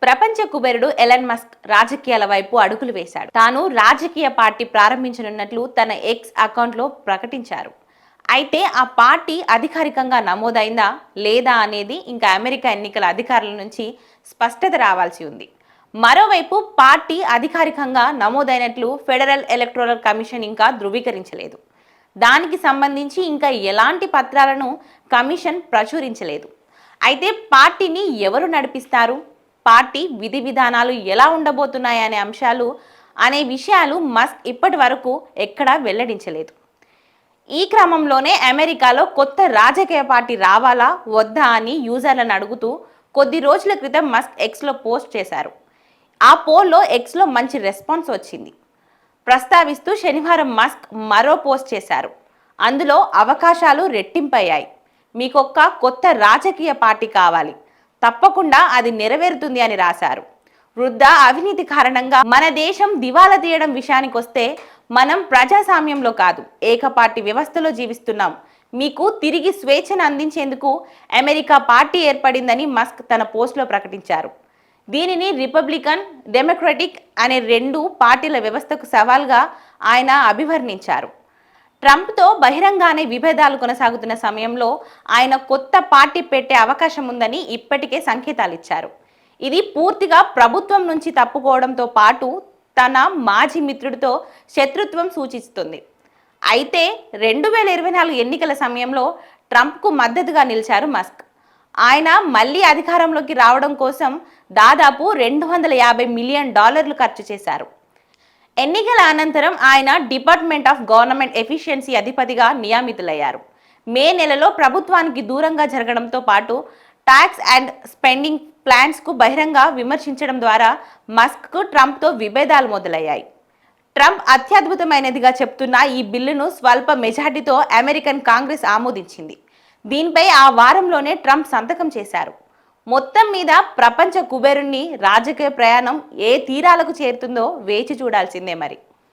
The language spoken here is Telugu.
ప్రపంచ కుబేరుడు ఎలన్ మస్క్ రాజకీయాల వైపు అడుగులు వేశాడు. తాను రాజకీయ పార్టీ ప్రారంభించనున్నట్లు తన ఎక్స్ అకౌంట్లో ప్రకటించారు. అయితే ఆ పార్టీ అధికారికంగా నమోదైందా లేదా అనేది ఇంకా అమెరికా ఎన్నికల అధికారుల నుంచి స్పష్టత రావాల్సి ఉంది. మరోవైపు పార్టీ అధికారికంగా నమోదైనట్లు ఫెడరల్ ఎలక్టోరల్ కమిషన్ ఇంకా ధృవీకరించలేదు. దానికి సంబంధించి ఇంకా ఎలాంటి పత్రాలను కమిషన్ ప్రచురించలేదు. అయితే పార్టీని ఎవరు నడిపిస్తారు, పార్టీ విధి విధానాలు ఎలా ఉండబోతున్నాయనే అనే విషయాలు మస్క్ ఇప్పటి వరకు ఎక్కడా వెల్లడించలేదు. ఈ క్రమంలోనే అమెరికాలో కొత్త రాజకీయ పార్టీ రావాలా వద్దా అని యూజర్లను అడుగుతూ కొద్ది రోజుల క్రితం మస్క్ ఎక్స్లో పోస్ట్ చేశారు. ఆ పోల్లో ఎక్స్లో మంచి రెస్పాన్స్ వచ్చింది. ప్రస్తావిస్తూ శనివారం మస్క్ మరో పోస్ట్ చేశారు. అందులో అవకాశాలు రెట్టింపయ్యాయి. మీకొక్క కొత్త రాజకీయ పార్టీ కావాలి, తప్పకుండా అది నెరవేరుతుంది అని రాశారు. వృద్ధ అవినీతి కారణంగా మన దేశం దివాలా తీయడం విషయానికొస్తే మనం ప్రజాస్వామ్యంలో కాదు, ఏకపార్టీ వ్యవస్థలో జీవిస్తున్నాం. మీకు తిరిగి స్వేచ్ఛను అందించేందుకు అమెరికా పార్టీ ఏర్పడిందని మస్క్ తన పోస్ట్లో ప్రకటించారు. దీనిని రిపబ్లికన్, డెమోక్రటిక్ అనే రెండు పార్టీల వ్యవస్థకు సవాల్గా ఆయన అభివర్ణించారు. ట్రంప్తో బహిరంగానే విభేదాలు కొనసాగుతున్న సమయంలో ఆయన కొత్త పార్టీ పెట్టే అవకాశం ఉందని ఇప్పటికే సంకేతాలు ఇచ్చారు. ఇది పూర్తిగా ప్రభుత్వం నుంచి తప్పుకోవడంతో పాటు తన మాజీ మిత్రుడితో శత్రుత్వం సూచిస్తుంది. అయితే 2024 ఎన్నికల సమయంలో ట్రంప్కు మద్దతుగా నిలిచారు మస్క్. ఆయన మళ్ళీ అధికారంలోకి రావడం కోసం దాదాపు $250 మిలియన్ ఖర్చు చేశారు. ఎన్నికల అనంతరం ఆయన డిపార్ట్మెంట్ ఆఫ్ గవర్నమెంట్ ఎఫిషియన్సీ అధిపతిగా నియమితులయ్యారు. మే నెలలో ప్రభుత్వానికి దూరంగా జరగడంతో పాటు ట్యాక్స్ అండ్ స్పెండింగ్ ప్లాన్స్కు బహిరంగ విమర్శించడం ద్వారా మస్క్కు ట్రంప్తో విభేదాలు మొదలయ్యాయి. ట్రంప్ అత్యద్భుతమైనదిగా చెప్తున్న ఈ బిల్లును స్వల్ప మెజార్టీతో అమెరికన్ కాంగ్రెస్ ఆమోదించింది. దీనిపై ఆ వారంలోనే ట్రంప్ సంతకం చేశారు. మొత్తం మీద ప్రపంచ కుబేరుని రాజకీయ ప్రయాణం ఏ తీరాలకు చేరుతుందో వేచి చూడాల్సిందే మరి.